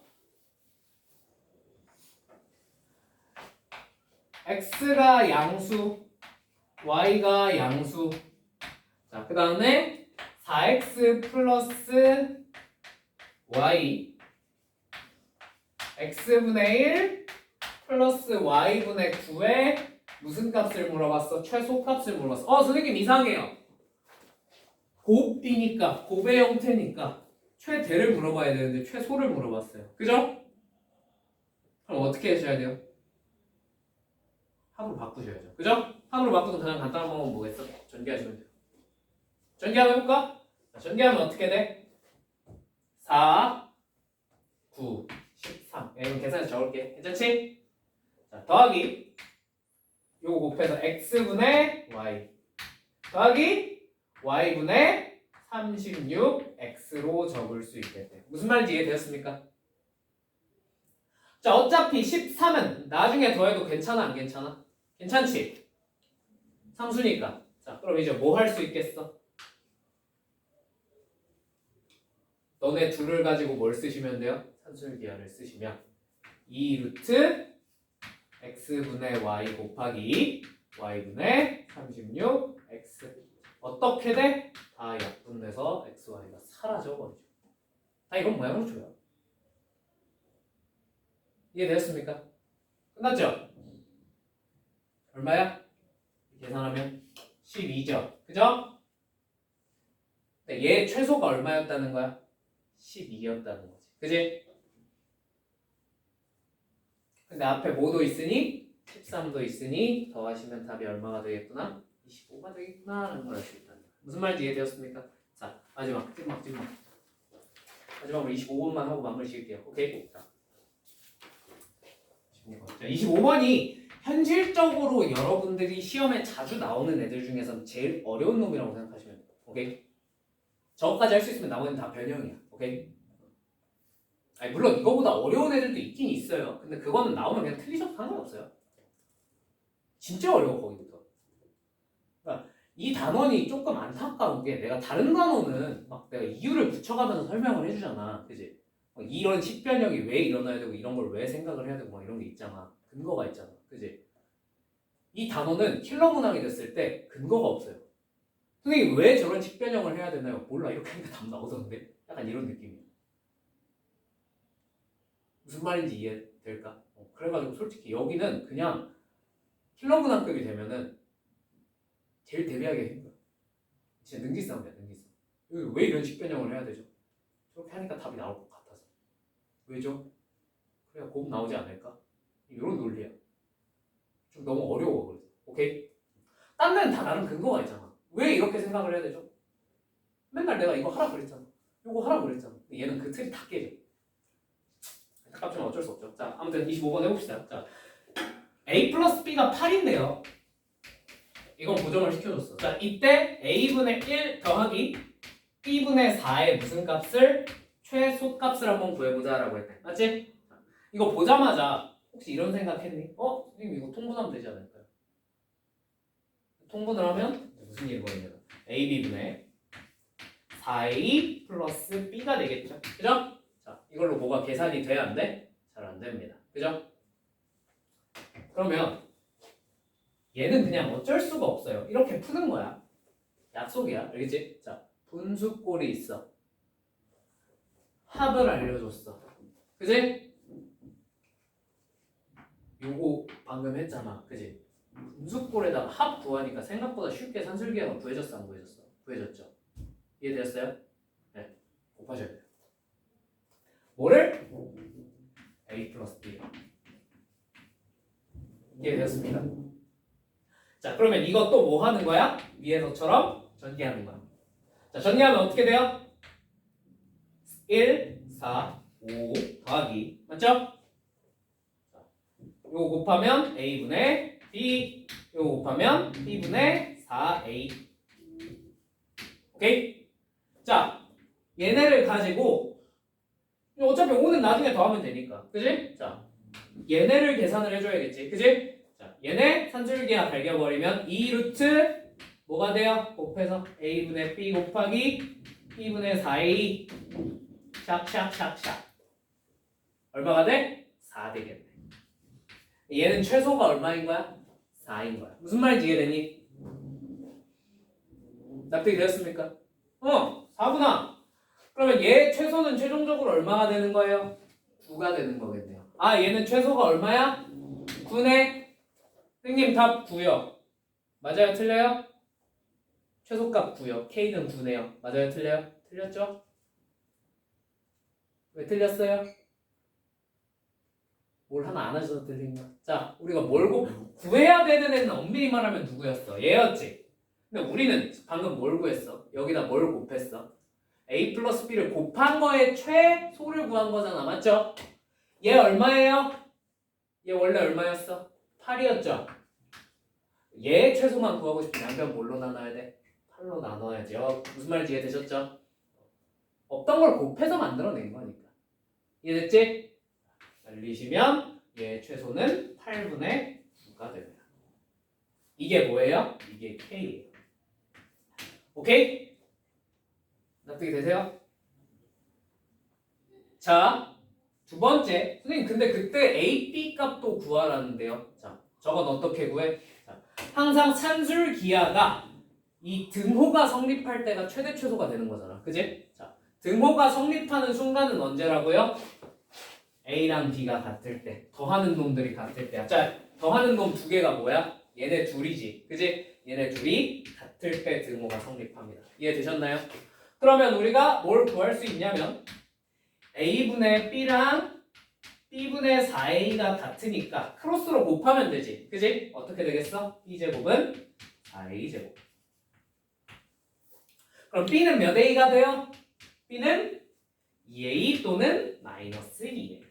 x가 양수, y가 양수. 자, 그 다음에 4x 플러스 y x분의 1 플러스 y분의 9에 무슨 값을 물어봤어? 최소값을 물어봤어. 선생님 이상해요. 곱이니까 곱의 형태니까 최대를 물어봐야 되는데 최소를 물어봤어요. 그죠? 그럼 어떻게 하셔야 돼요? 합으로 바꾸셔야죠. 그죠? 합으로 바꾸는 가장 간단한 방법은 뭐겠어? 전개하시면 돼요. 전개 한번 해볼까? 자, 전개하면 어떻게 돼? 4, 9, 13. 이건 계산해서 적을게. 괜찮지? 자, 더하기 요거 곱해서 x분의 y 더하기 y분의 36x로 적을 수 있겠대. 무슨 말인지 이해되었습니까? 자, 어차피 13은 나중에 더해도 괜찮아 안 괜찮아? 괜찮지? 상수니까. 자, 그럼 이제 뭐 할 수 있겠어? 너네 둘을 가지고 뭘 쓰시면 돼요? 산술기하를 쓰시면 2 루트 x분의 y 곱하기 y분의 36x 어떻게 돼? 다 약분돼서 x, y가 사라져버리죠. 다 이런 모양으로 줘요. 이해되었습니까? 끝났죠? 얼마야? 계산하면 12죠. 그죠? 얘 최소가 얼마였다는 거야? 12였다는 거지. 그지? 근데 앞에 뭐도 있으니? 13도 있으니 더하시면 답이 얼마가 되겠구나? 25가 되겠구나 라는 걸 알 수 있다는 거야. 무슨 말인지 이해되었습니까? 자, 마지막으로 25번만 하고 마무리 지을게요. 오케이? 자, 25번이 현실적으로 여러분들이 시험에 자주 나오는 애들 중에서 제일 어려운 놈이라고 생각하시면 돼요. 오케이? 저거까지 할 수 있으면 나머지는 다 변형이야. 오케이? 아니, 물론 이거보다 어려운 애들도 있긴 있어요. 근데 그거는 나오면 그냥 틀리셔도 상관없어요. 진짜 어려워 거기부터. 그러니까 이 단원이 조금 안타까운 게 내가 다른 단원은 막 내가 이유를 붙여가면서 설명을 해주잖아. 그지? 이런 식변형이 왜 일어나야 되고 이런 걸 왜 생각을 해야 되고 막 이런 게 있잖아. 근거가 있잖아. 그지? 이 단원은 킬러 문항이 됐을 때 근거가 없어요. 선생님 왜 저런 식변형을 해야 되나요? 몰라. 이렇게 하니까 답 나오던데. 약간 이런 느낌이야. 무슨 말인지 이해될까? 그래가지고 솔직히 여기는 그냥 킬러 문항급이 되면은 제일 대비하기 힘들어. 진짜 능지싸움이야, 능지싸움. 여기 왜 이런 식변형을 해야 되죠? 저렇게 하니까 답이 나올 것 같아서. 왜죠? 그래야 곱 나오지 않을까? 이런 논리야. 좀 너무 어려워 그래서. 오케이? 딴 데는 다 나름 근거가 있잖아. 왜 이렇게 생각을 해야 되죠? 맨날 내가 이거 하라 그랬잖아. 이거 하라 그랬잖아. 얘는 그 틀이 다 깨져. 아깝지만 어쩔 수 없죠. 자, 아무튼 25번 해봅시다. 자, a 플러스 b가 8인데요. 이건 고정을 시켜줬어. 자, 이때 a분의 1 더하기 b분의 4의 무슨 값을 최소값을 한번 구해보자라고 했대. 맞지? 이거 보자마자 혹시 이런 생각했니? 선생님 이거 통분하면 되지 않을까요? 통분을 하면 무슨 일이 벌어지냐면 ab분의 4a 플러스 b가 되겠죠. 그죠? 자, 이걸로 뭐가 계산이 돼야 안 돼? 잘 안 됩니다. 그죠? 그러면 얘는 그냥 어쩔 수가 없어요. 이렇게 푸는 거야. 약속이야. 알겠지? 자, 분수꼴이 있어. 합을 알려줬어. 그지? 요거 방금 했잖아. 그지? 분수꼴에다가 합 구하니까 생각보다 쉽게 산술기하가 구해졌어? 안 구해졌어? 구해졌죠? 이해되었어요? 네. 곱하셔야 돼요. 뭐를? a 플러스 b. 이해되었습니까? 자, 그러면 이거 또 뭐 하는 거야? 위에서처럼 전개하는 거야. 자, 전개하면 어떻게 돼요? 1, 4, 5 더하기 맞죠? 자, 요거 곱하면 a분의 b, 요거 곱하면 b분의 4a. 오케이? 자, 얘네를 가지고 어차피 5는 나중에 더하면 되니까. 그지? 자, 얘네를 계산을 해줘야겠지. 그지? 자, 얘네 산술기하 갈겨버리면 2루트 뭐가 돼요? 곱해서 a분의 b 곱하기 b분의 4a 샥샥샥샥 얼마가 돼? 4 되겠네. 얘는 최소가 얼마인 거야? 4인 거야. 무슨 말인지 이해되니? 납득이 되었습니까? 4구나. 그러면 얘 최소는 최종적으로 얼마가 되는 거예요? 9가 되는 거겠네요. 아, 얘는 최소가 얼마야? 9네. 선생님 답 9요. 맞아요? 틀려요? 최소값 9요. K는 9네요. 맞아요? 틀려요? 틀렸죠? 왜 틀렸어요? 뭘 하나 안 하셔서 틀린 거야. 자, 우리가 뭘 구해야 되는 애는 엄밀히 말하면 누구였어? 얘였지. 근데 우리는 방금 뭘 구했어? 여기다 뭘 곱했어? a 플러스 b를 곱한 거에 최소를 구한 거잖아. 맞죠? 얘 얼마예요? 얘 원래 얼마였어? 8이었죠? 얘 최소만 구하고 싶으면 양변 뭘로 나눠야 돼? 8로 나눠야지. 무슨 말인지 이해되셨죠? 없던 걸 곱해서 만들어낸 거니까. 이해됐지? 알리시면 얘 최소는 8분의 9가 됩니다. 이게 뭐예요? 이게 K예요. 오케이? 납득이 되세요? 자, 두 번째. 선생님 근데 그때 A, B 값도 구하라는데요. 자, 저건 어떻게 구해? 자, 항상 산술 기하가 이 등호가 성립할 때가 최대 최소가 되는 거잖아. 그지? 자, 등호가 성립하는 순간은 언제라고요? A랑 B가 같을 때 더하는 놈들이 같을 때야. 자, 더하는 놈 두 개가 뭐야? 얘네 둘이지. 그지? 얘네 둘이 같을 때 등호가 성립합니다. 이해되셨나요? 그러면 우리가 뭘 구할 수 있냐면 A분의 B랑 B분의 4A가 같으니까 크로스로 곱하면 되지. 그지? 어떻게 되겠어? B제곱은 4A제곱. 그럼 B는 몇 A가 돼요? B는 2A 또는 마이너스 2A.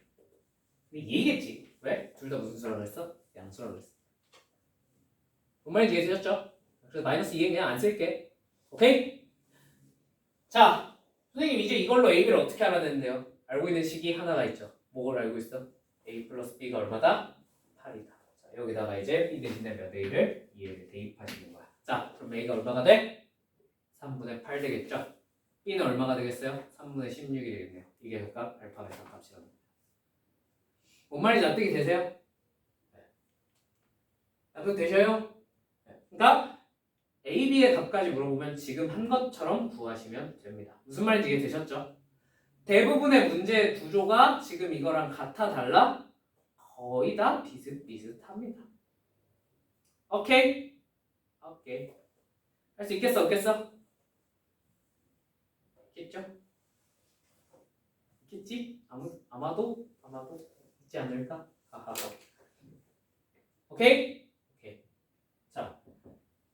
얘겠지. 왜? 둘 다 무슨 수라고 했어? 양수라고 했어. 뭔 말인지 이해되셨죠? 그래서 마이너스 2에 그냥 안 쓸게. 오케이? 자, 선생님 이제 이걸로 AB를 어떻게 알아내는데요? 알고 있는 식이 하나가 있죠. 뭐를 알고 있어? A 플러스 B가 얼마다? 8이다. 자, 여기다가 이제 B 대신에 몇 A를 2A를 대입하시는 거야. 자, 그럼 A가 얼마가 돼? 3분의 8 되겠죠? B는 얼마가 되겠어요? 3분의 16이 되겠네요. 이게 각각 알파, 베타 값이라는 겁니다. 뭔 말인지 납득이 되세요? 네. 납득 되셔요? 네. 그러니까 A, B의 값까지 물어보면 지금 한 것처럼 구하시면 됩니다. 무슨 말인지 이해되셨죠? 대부분의 문제 구조가 지금 이거랑 같아 달라? 거의 다 비슷비슷합니다. 오케이? 오케이. 할 수 있겠어 없겠어? 있겠죠? 있겠지? 아마도 있지 않을까? 하하하. 오케이? 오케이. 자,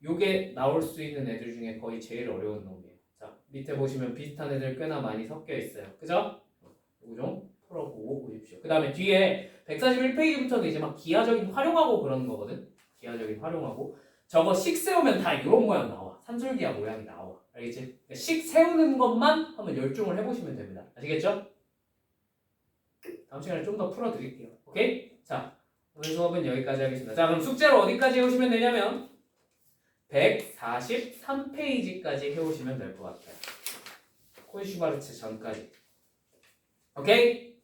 요게 나올 수 있는 애들 중에 거의 제일 어려운 놈이에요. 자, 밑에 보시면 비슷한 애들 꽤나 많이 섞여 있어요. 그죠? 이거 좀 풀어보고 보십시오. 그 다음에 뒤에 141페이지부터는 이제 막 기하적인 활용하고 그러는 거거든. 기하적인 활용하고 저거 식 세우면 다 이런 모양 나와. 산술기하 모양이 나와. 알겠지? 그러니까 식 세우는 것만 한번 열중을 해보시면 됩니다. 아시겠죠? 다음 시간에 좀 더 풀어드릴게요. 오케이? 자, 오늘 수업은 여기까지 하겠습니다. 자, 그럼 숙제로 어디까지 해오시면 되냐면 143페이지까지 해오시면 될 것 같아요. 콘슈바르츠 전까지. 오케이?